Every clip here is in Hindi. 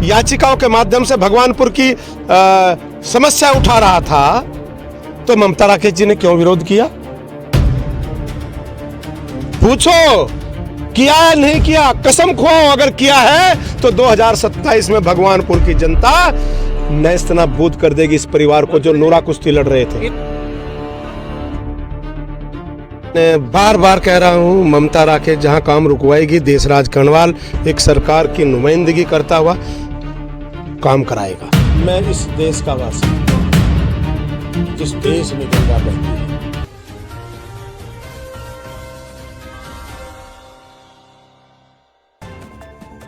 याचिकाओं के माध्यम से भगवानपुर की समस्या उठा रहा था, तो ममता राकेश जी ने क्यों विरोध किया? पूछो, किया है नहीं किया? कसम खाओ अगर किया है तो 2027 में भगवानपुर की जनता नेस्तनाबूद कर देगी इस परिवार को जो नूरा कुश्ती लड़ रहे थे। मैं बार बार कह रहा हूं, ममता राकेश जहां काम रुकवाएगी, देशराज कर्णवाल एक सरकार की नुमाइंदगी करता हुआ काम कराएगा। मैं इस देश का वासी, जिस देश में गंगा बहती है।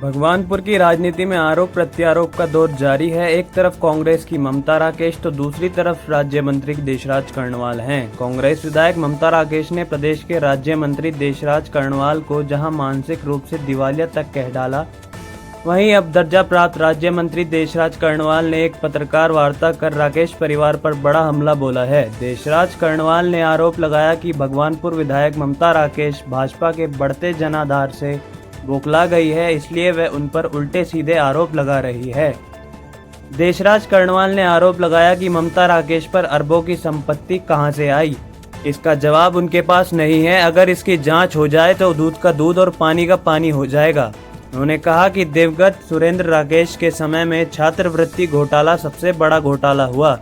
भगवानपुर की राजनीति में आरोप प्रत्यारोप का दौर जारी है। एक तरफ कांग्रेस की ममता राकेश तो दूसरी तरफ राज्य मंत्री देशराज कर्णवाल हैं। कांग्रेस विधायक ममता राकेश ने प्रदेश के राज्य मंत्री देशराज कर्णवाल को जहां मानसिक रूप से दिवालिया तक कह डाला, वहीं अब दर्जा प्राप्त राज्य मंत्री देशराज कर्णवाल ने एक पत्रकार वार्ता कर राकेश परिवार पर बड़ा हमला बोला है। देशराज कर्णवाल ने आरोप लगाया कि भगवानपुर विधायक ममता राकेश भाजपा के बढ़ते जनाधार से बौखला गई है, इसलिए वह उन पर उल्टे सीधे आरोप लगा रही है। देशराज कर्णवाल ने आरोप लगाया कि ममता राकेश पर अरबों की संपत्ति कहां से आई, इसका जवाब उनके पास नहीं है। अगर इसकी जांच हो जाए तो दूध का दूध और पानी का पानी हो जाएगा। उन्होंने कहा कि दिवंगत सुरेंद्र राकेश के समय में छात्रवृत्ति घोटाला सबसे बड़ा घोटाला हुआ,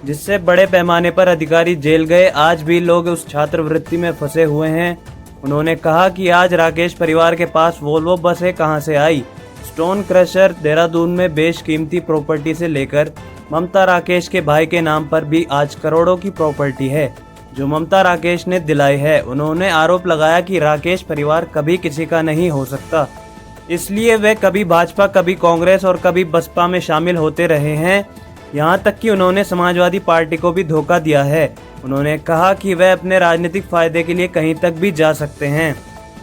जिससे बड़े पैमाने पर अधिकारी जेल गए। आज भी लोग उस छात्रवृत्ति में फंसे हुए हैं। उन्होंने कहा कि आज राकेश परिवार के पास वोल्वो बसें कहां से आई। स्टोन क्रशर देहरादून में बेशकीमती प्रॉपर्टी से लेकर ममता राकेश के भाई के नाम पर भी आज करोड़ों की प्रॉपर्टी है, जो ममता राकेश ने दिलाई है। उन्होंने आरोप लगाया कि राकेश परिवार कभी किसी का नहीं हो सकता, इसलिए वे कभी भाजपा, कभी कांग्रेस और कभी बसपा में शामिल होते रहे हैं। यहाँ तक कि उन्होंने समाजवादी पार्टी को भी धोखा दिया है। उन्होंने कहा कि वह अपने राजनीतिक फायदे के लिए कहीं तक भी जा सकते हैं।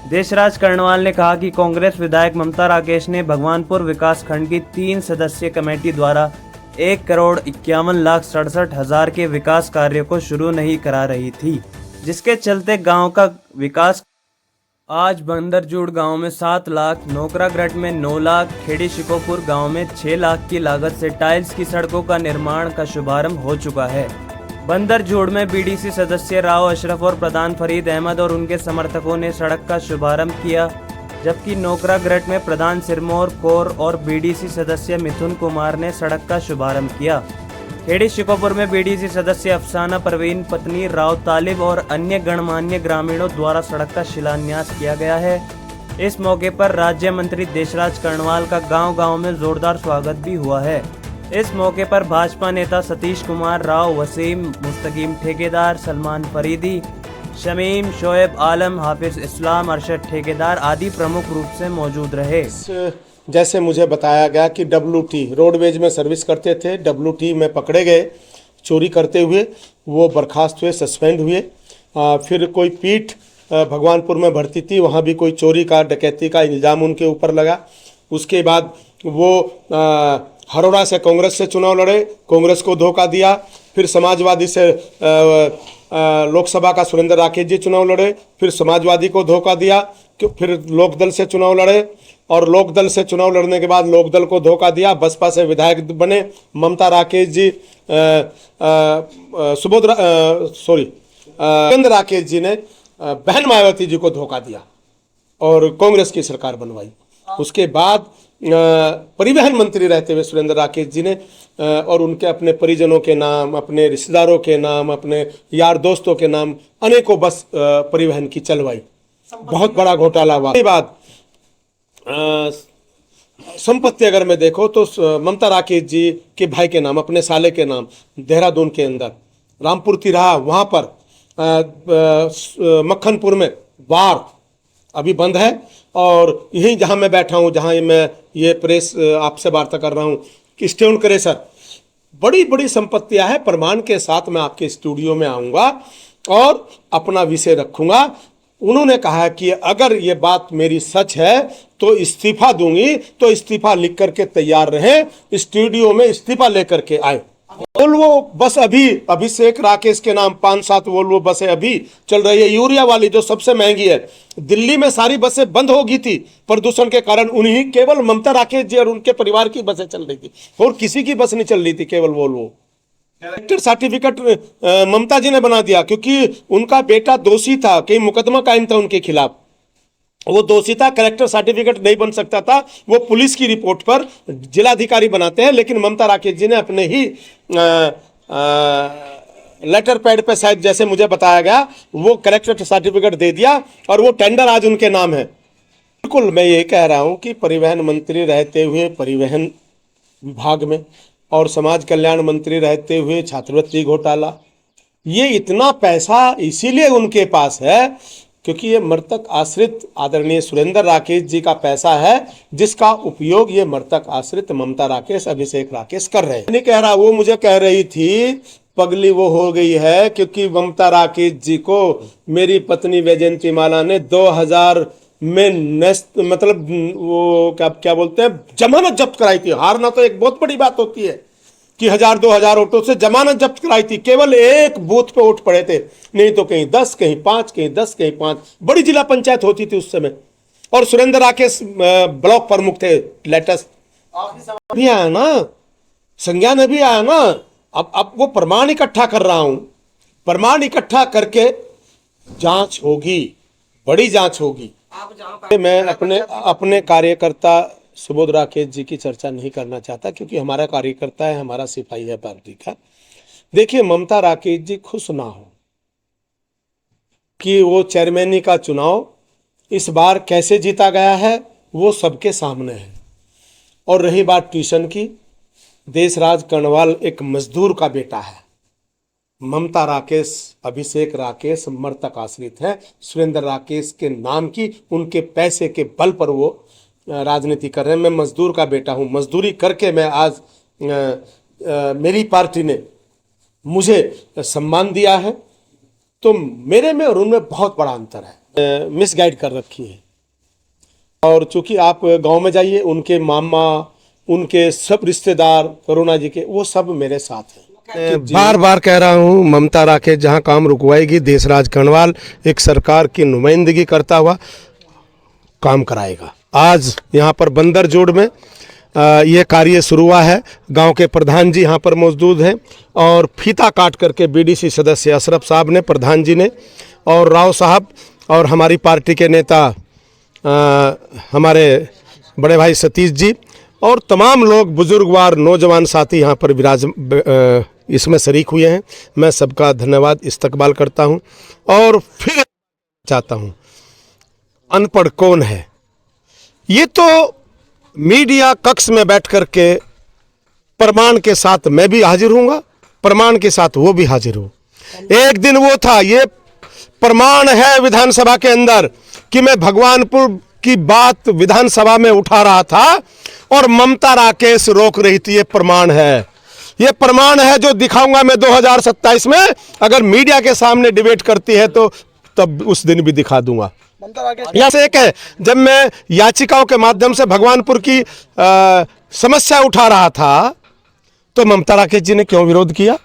देशराज कर्णवाल ने कहा कि कांग्रेस विधायक ममता राकेश ने भगवानपुर विकास खंड की 3 सदस्यीय कमेटी द्वारा 1,51,67,000 के विकास कार्यों को शुरू नहीं करा रही थी, जिसके चलते गांव का विकास आज बंदरजूड़ गांव में 7 लाख, नोकरागढ़ में 9 लाख, खेड़ी शिकोपुर गांव में 6 लाख की लागत से टाइल्स की सड़कों का निर्माण का शुभारंभ हो चुका है। बंदरजूड़ में बीडीसी सदस्य राव अशरफ और प्रधान फरीद अहमद और उनके समर्थकों ने सड़क का शुभारंभ किया, जबकि नोकरागढ़ में प्रधान सिरमौर कौर और बीडीसी सदस्य मिथुन कुमार ने सड़क का शुभारंभ किया। खेड़ी शिकोपुर में बीडीसी सदस्य अफसाना परवीन, पत्नी राव तालिब और अन्य गणमान्य ग्रामीणों द्वारा सड़क का शिलान्यास किया गया है। इस मौके पर राज्य मंत्री देशराज कर्णवाल का गांव-गांव में जोरदार स्वागत भी हुआ है। इस मौके पर भाजपा नेता सतीश कुमार राव, वसीम, मुस्तकीम ठेकेदार, सलमान फरीदी, शमीम, शोएब आलम, हाफिज इस्लाम, अरशद ठेकेदार आदि प्रमुख रूप से मौजूद रहे। जैसे मुझे बताया गया कि WT रोडवेज में सर्विस करते थे, WT में पकड़े गए चोरी करते हुए, वो बर्खास्त हुए, सस्पेंड हुए। फिर कोई पीठ भगवानपुर में भर्ती थी, वहाँ भी कोई चोरी का, डकैती का इल्ज़ाम उनके ऊपर लगा। उसके बाद वो हरोड़ा से कांग्रेस से चुनाव लड़े, कांग्रेस को धोखा दिया। फिर समाजवादी से लोकसभा का सुरेंद्र राकेश जी चुनाव लड़े, फिर समाजवादी को धोखा दिया। फिर लोकदल से चुनाव लड़े और लोकदल से चुनाव लड़ने के बाद लोकदल को धोखा दिया। बसपा से विधायक बने। ममता राकेश जी सुरेंद्र राकेश जी ने बहन मायावती जी को धोखा दिया और कांग्रेस की सरकार बनवाई। उसके बाद परिवहन मंत्री रहते हुए सुरेंद्र राकेश जी ने और उनके अपने परिजनों के नाम, अपने रिश्तेदारों के नाम, अपने यार दोस्तों के नाम अनेकों बस परिवहन की चलवाई। बहुत बड़ा घोटाला हुआ। उसके बाद संपत्ति अगर मैं देखो तो ममता राकेश जी के भाई के नाम, अपने साले के नाम, देहरादून के अंदर रामपुर तिराहा, वहाँ पर मक्खनपुर में बार अभी बंद है। और यहीं जहाँ मैं बैठा हूँ, जहाँ मैं ये प्रेस आपसे वार्ता कर रहा हूँ, कि स्टोन क्रशर, बड़ी बड़ी संपत्तियाँ हैं। प्रमाण के साथ मैं आपके स्टूडियो में आऊँगा और अपना विषय रखूँगा। उन्होंने कहा कि अगर ये बात मेरी सच है तो इस्तीफा दूंगी, तो इस्तीफा लिख करके तैयार रहें, स्टूडियो में इस्तीफा लेकर के आए। वोल्वो बस अभी अभिषेक राकेश के नाम 5-7 वोल्वो बसें अभी चल रही है, यूरिया वाली जो सबसे महंगी है। दिल्ली में सारी बसें बंद हो गई थी प्रदूषण के कारण, उन्हीं केवल ममता राकेश जी और उनके परिवार की बसें चल रही थी और किसी की बस नहीं चल रही थी, केवल वोल्वो। कैरेक्टर सर्टिफिकेट ममता जी ने बना दिया क्योंकि उनका बेटा दोषी था, कहीं मुकदमा कायम था उनके खिलाफ, वो दोषी था, करेक्टर सर्टिफिकेट नहीं बन सकता था, वो पुलिस की रिपोर्ट पर जिलाधिकारी बनाते हैं। लेकिन ममता राकेश जी ने अपने ही लेटर पैड पे शायद, जैसे मुझे बताया गया, वो करेक्टर सर्टिफिकेट दे दिया और वो टेंडर आज उनके नाम है। बिल्कुल मैं ये कह रहा हूं कि परिवहन मंत्री रहते हुए परिवहन विभाग में और समाज कल्याण मंत्री रहते हुए छात्रवृत्ति घोटाला, ये इतना पैसा इसीलिए उनके पास है क्योंकि ये मृतक आश्रित आदरणीय सुरेंद्र राकेश जी का पैसा है, जिसका उपयोग ये मृतक आश्रित ममता राकेश, अभिषेक राकेश कर रहे हैं। नहीं कह रहा, वो मुझे कह रही थी पगली वो हो गई है क्योंकि ममता राकेश जी को मेरी पत्नी वैजयंती माला ने 2000 में मतलब वो क्या बोलते हैं, जमानत जब्त कराई थी। हारना तो एक बहुत बड़ी बात होती है कि 1000-2000 वोटों से जमानत जब्त कराई थी, केवल एक बूथ पे वोट पड़े थे, नहीं तो कहीं 10, कहीं 5, कहीं 10, कहीं 5, बड़ी जिला पंचायत होती थी उस समय। और सुरेंद्र राकेश ब्लॉक प्रमुख थे लेटेस्ट। अभी आया ना, संज्ञान अभी आया ना, अब वो प्रमाण इकट्ठा कर रहा हूं, प्रमाण इकट्ठा करके जांच होगी, बड़ी जांच होगी। मैं अपने कार्यकर्ता सुबोध राकेश जी की चर्चा नहीं करना चाहता क्योंकि हमारा कार्यकर्ता है, हमारा सिपाही है पार्टी का। देखिए, ममता राकेश जी खुश ना हो कि वो चेयरमैनी का चुनाव इस बार कैसे जीता गया है, वो सबके सामने है। और रही बात ट्यूशन की, देशराज कर्णवाल एक मजदूर का बेटा है। ममता राकेश, अभिषेक राकेश मृतक आश्रित है। सुरेंद्र राकेश के नाम की, उनके पैसे के बल पर वो राजनीति कर रहे हैं। मैं मजदूर का बेटा हूं, मजदूरी करके मैं आज मेरी पार्टी ने मुझे सम्मान दिया है, तो मेरे में और उनमें बहुत बड़ा अंतर है। मिसगाइड कर रखी है। और चूंकि आप गांव में जाइए, उनके मामा, उनके सब रिश्तेदार करुणा जी के, वो सब मेरे साथ हैं। बार बार कह रहा हूं, ममता राकेश जहां काम रुकवाएगी, देशराज कर्णवाल एक सरकार की नुमाइंदगी करता हुआ काम कराएगा। आज यहाँ पर बंदर जोड़ में ये कार्य शुरू हुआ है। गांव के प्रधान जी यहाँ पर मौजूद हैं और फीता काट करके बीडीसी सदस्य अशरफ साहब ने, प्रधान जी ने, और राव साहब और हमारी पार्टी के नेता हमारे बड़े भाई सतीश जी और तमाम लोग, बुजुर्गवार नौजवान साथी यहाँ पर इसमें शरीक हुए हैं। मैं सबका धन्यवाद इस्तकबाल करता हूँ। और फिर चाहता हूँ, अनपढ़ कौन है? ये तो मीडिया कक्ष में बैठ करके प्रमाण के साथ मैं भी हाजिर हूँगा, प्रमाण के साथ वो भी हाजिर हो। एक दिन वो था, ये प्रमाण है विधानसभा के अंदर कि मैं भगवानपुर की बात विधानसभा में उठा रहा था और ममता राकेश रोक रही थी। ये प्रमाण है, ये प्रमाण है जो दिखाऊंगा मैं 2027 में। अगर मीडिया के सामने डिबेट करती है तो तब उस दिन भी दिखा दूंगा। यहाँ से एक है, जब मैं याचिकाओं के माध्यम से भगवानपुर की समस्या उठा रहा था तो ममता राकेश जी ने क्यों विरोध किया?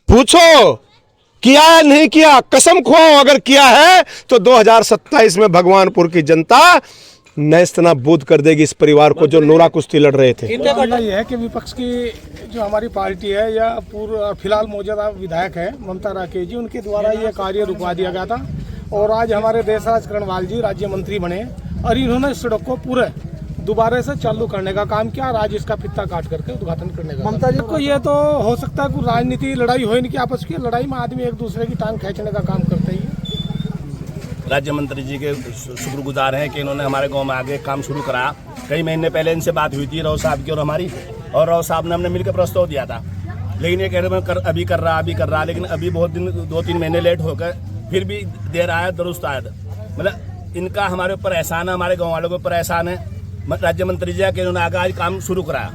पूछो, किया है नहीं किया? कसम खाओ, अगर किया है तो 2027 में भगवानपुर की जनता नेस्तनाबूद कर देगी इस परिवार को जो नोरा कुश्ती लड़ रहे थे। ये है कि विपक्ष की जो हमारी पार्टी है या पूर्व फिलहाल मौजूदा विधायक है ममता राकेश जी, उनके द्वारा ये कार्य रुकवा दिया गया था और आज हमारे देशराज कर्णवाल जी राज्य मंत्री बने और इन्होंने इस सड़क को पूरे दोबारा से चालू करने का काम किया और आज इसका फित्ता काट करके उद्घाटन करने का। ममता जी को ये तो हो सकता है कोई राजनीति लड़ाई हो इनकी आपस की, लड़ाई में आदमी एक दूसरे की टांग खींचने का काम करते ही। राज्य मंत्री जी के शुक्रगुजार हैं कि इन्होंने हमारे गांव में आगे काम शुरू कराया। कई महीने पहले इनसे बात हुई थी राव साहब की और हमारी, और राव साहब ने हमने मिलकर प्रस्ताव दिया था, लेकिन ये कह रहे हैं अभी कर रहा, लेकिन अभी बहुत दिन 2-3 महीने लेट होकर फिर भी देर आया दुरुस्त आया। मतलब इनका हमारे ऊपर एहसान है, हमारे गाँव वालों के ऊपर एहसान है राज्य मंत्री जी के, इन्होंने आगे आज काम शुरू कराया।